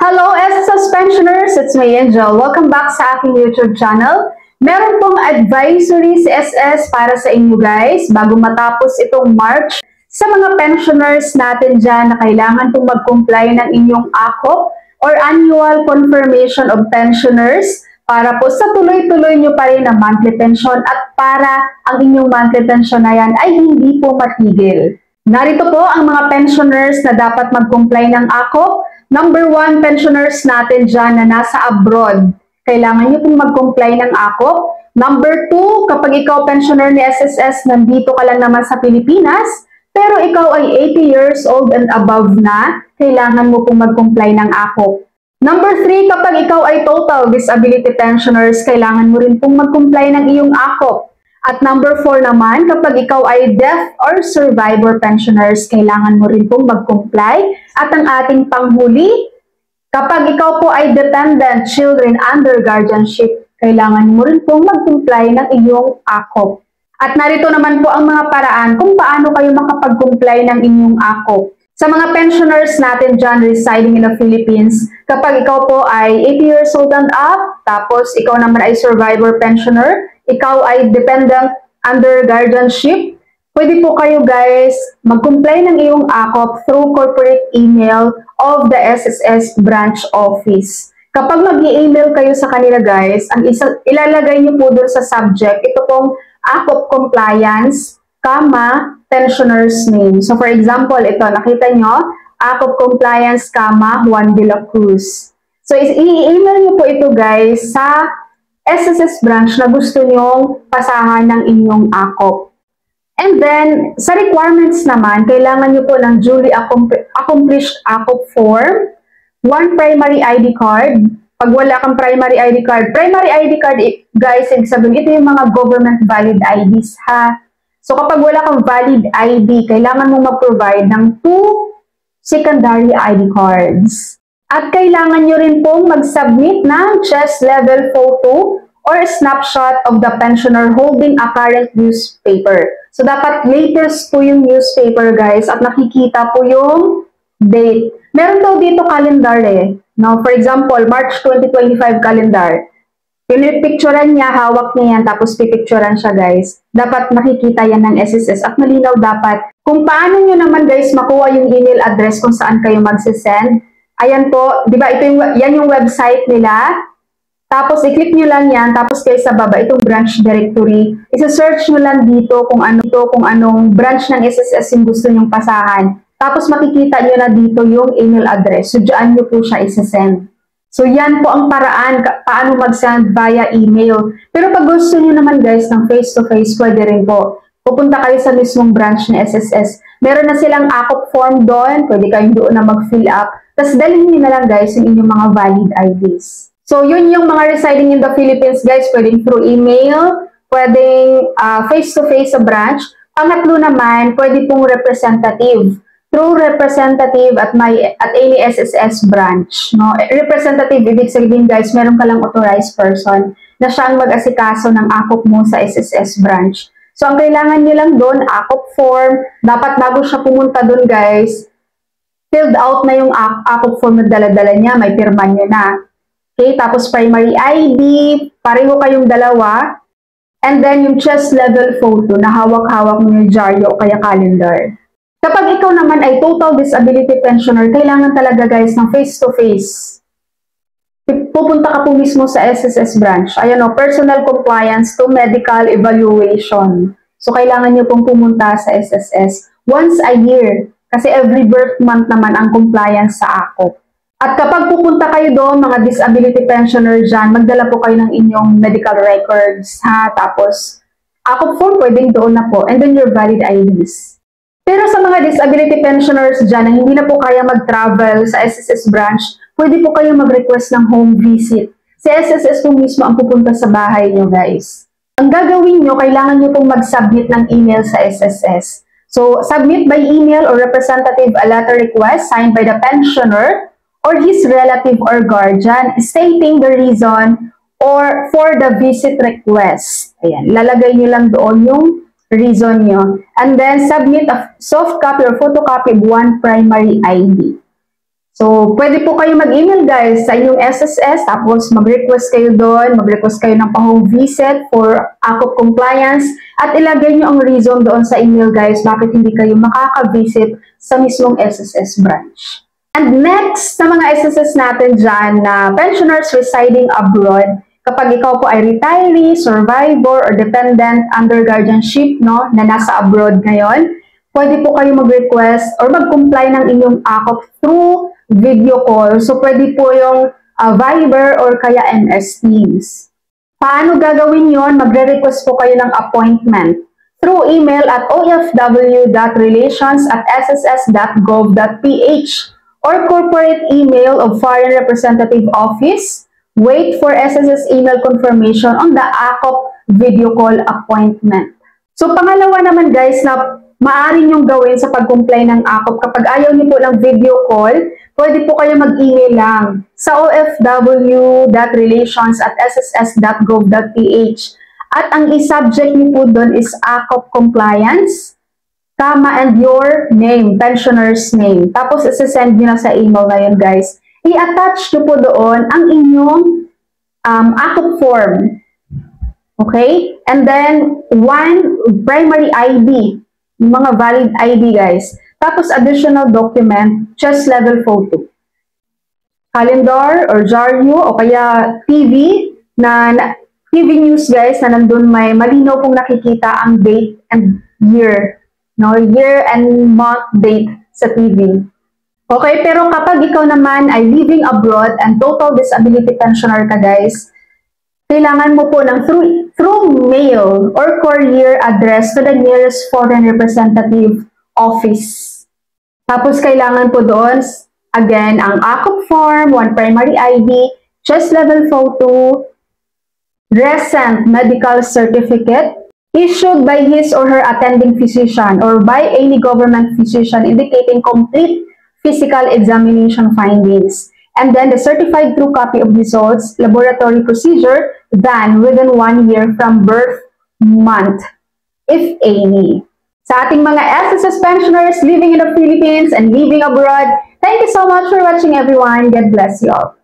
Hello, SSS pensioners! It's me, Angel. Welcome back sa aking YouTube channel. Meron pong advisory si SS para sa inyo guys bago matapos itong March sa mga pensioners natin dyan na kailangan pong mag-comply ng inyong ACOP or Annual Confirmation of Pensioners para po sa tuloy-tuloy nyo pa rin na monthly pension at para ang inyong monthly pension na yan ay hindi po matigil. Narito po ang mga pensioners na dapat mag-comply ng ACOP. Number 1, pensioners natin dyan na nasa abroad. Kailangan nyo pong mag-comply ng ACOP. Number 2, kapag ikaw pensioner ni SSS, nandito ka lang naman sa Pilipinas, pero ikaw ay 80 years old and above na, kailangan mo pong mag-comply ng ACOP. Number 3, kapag ikaw ay total disability pensioners, kailangan mo rin pong mag-comply ng iyong ACOP. At number 4 naman, kapag ikaw ay death or survivor pensioners, kailangan mo rin pong mag-comply. At ang ating panghuli, kapag ikaw po ay dependent children under guardianship, kailangan mo rin pong mag-comply ng iyong ACOP. At narito naman po ang mga paraan kung paano kayo makapag-comply ng inyong ACOP. Sa mga pensioners natin dyan residing in the Philippines, kapag ikaw po ay 80 years old and up, tapos ikaw naman ay survivor pensioner, ikaw ay dependent under guardianship, pwede po kayo guys mag-comply ng iyong ACOP through corporate email of the SSS branch office. Kapag mag-i-email kayo sa kanila guys, ang ilalagay niyo po doon sa subject, ito pong ACOP compliance, pensioner's name. So for example, ito, nakita nyo, ACOP compliance, Juan de la Cruz. So i-email niyo po ito guys sa SSS branch na gusto nyong pasahan ng inyong ACOP. And then, sa requirements naman, kailangan nyo po ng duly accomplished ACOP form, 1 primary ID card. Pag wala kang primary ID card, guys, ibig sabihin, ito yung mga government valid IDs ha. So kapag wala kang valid ID, kailangan mong mag-provide ng 2 secondary ID cards. At kailangan nyo rin pong mag-submit ng chest level photo or snapshot of the pensioner holding a current newspaper. So dapat latest po yung newspaper guys at nakikita po yung date. Meron daw dito calendar eh. No? For example, March 2025 calendar. Pinipicturean niya, hawak niya yan, tapos pipicturean siya guys. Dapat makikita yan ng SSS at malinaw dapat. Kung paano nyo naman guys makuha yung email address kung saan kayo magsisend. Ayan po, di ba yan yung website nila. Tapos i-click nyo lang yan, tapos kayo sa baba itong branch directory. Isa-search nyo lang dito kung anong branch ng SSS yung gusto nyong pasahan. Tapos makikita nyo na dito yung email address. So dyan nyo po siya isa-send. So yan po ang paraan paano mag-send via email. Pero pag gusto nyo naman guys ng face-to-face, pwede rin po. Pupunta kayo sa mismong branch ng SSS. Meron na silang ACOP form doon, pwede kayong doon na mag-fill up. Tapos dalhin nyo na lang guys yung inyong mga valid IDs. So yun yung mga residing in the Philippines guys, pwedeng through email, pwedeng face-to-face sa branch. Pangatlo naman, pwede pong representative. Through representative at any SSS branch. No? Representative, ibig sabihin guys, meron ka lang authorized person na siyang mag-asikaso ng ACOP mo sa SSS branch. So ang kailangan nyo lang doon, ACOP form, dapat bago siya pumunta doon guys, filled out na yung ACOP form na dala-dala niya, may pirma niya na. Okay, tapos primary ID, pareho kayong dalawa. And then yung chest level photo na hawak-hawak mo yung diaryo o kaya calendar. Kapag ikaw naman ay total disability pensioner, kailangan talaga guys ng face-to-face. Pupunta ka po mismo sa SSS branch. Ayan o, personal compliance to medical evaluation. So kailangan nyo pong pumunta sa SSS once a year. Kasi every birth month naman ang compliance sa ACOP. At kapag pupunta kayo doon, mga disability pensioner dyan, magdala po kayo ng inyong medical records, ha? Tapos, ACOP form, pwedeng doon na po. And then your valid IDs. Pero sa mga disability pensioners dyan na hindi na po kaya mag-travel sa SSS branch, pwede po kayo mag-request ng home visit. Si SSS po mismo ang pupunta sa bahay nyo, guys. Ang gagawin nyo, kailangan nyo pong mag-submit ng email sa SSS. So, submit by email or representative a letter request signed by the pensioner or his relative or guardian stating the reason or for the visit request. Ayan, lalagay nyo lang doon yung reason nyo. And then, submit a soft copy or photocopy of 1 primary ID. So, pwede po kayo mag-email guys sa inyong SSS, tapos mag-request kayo doon, mag-request kayo ng pa-home visit for AKOP compliance, at ilagay nyo ang reason doon sa email guys, bakit hindi kayo makaka-visit sa mismong SSS branch. And next, sa mga SSS natin dyan na pensioners residing abroad, kapag ikaw po ay retiree, survivor, or dependent under guardianship, no, na nasa abroad ngayon, pwede po kayo mag-request or mag-comply ng inyong AKOP through video call. So, pwede po yung Viber or kaya MS Teams. Paano gagawin yon? Magre-request po kayo ng appointment through email at ofw.relations@sss.gov.ph or corporate email of Foreign Representative Office. Wait for SSS email confirmation on the AKOP video call appointment. So, pangalawa naman guys na maaari nyong gawin sa pag-comply ng AKOP, kapag ayaw niyo po ng video call, pwede po kayo mag-email lang sa ofw.relations@sss.gov.ph at ang i-subject niyo po doon is AKOP compliance, and your name, pensioner's name. Tapos, isi-send niyo na sa email na yun, guys. I-attach niyo po doon ang inyong AKOP form. Okay? And then, one primary ID, mga valid ID, guys. Tapos, additional document, chest level photo. Calendar or JARU o kaya TV TV news, guys, na nandun may malinaw pong nakikita ang date and year. No? Year and month date sa TV. Okay, pero kapag ikaw naman ay living abroad and total disability pensioner ka, guys, kailangan mo po ng through mail or courier address to the nearest foreign representative office. Tapos kailangan po doon, again, ang AKOP form, one primary ID, chest level photo, recent medical certificate issued by his or her attending physician or by any government physician indicating complete physical examination findings. And then the certified true copy of results, laboratory procedure, done within 1 year from birth month, if any. Sa ating mga SSS pensioners living in the Philippines and living abroad, thank you so much for watching, everyone. God bless you all.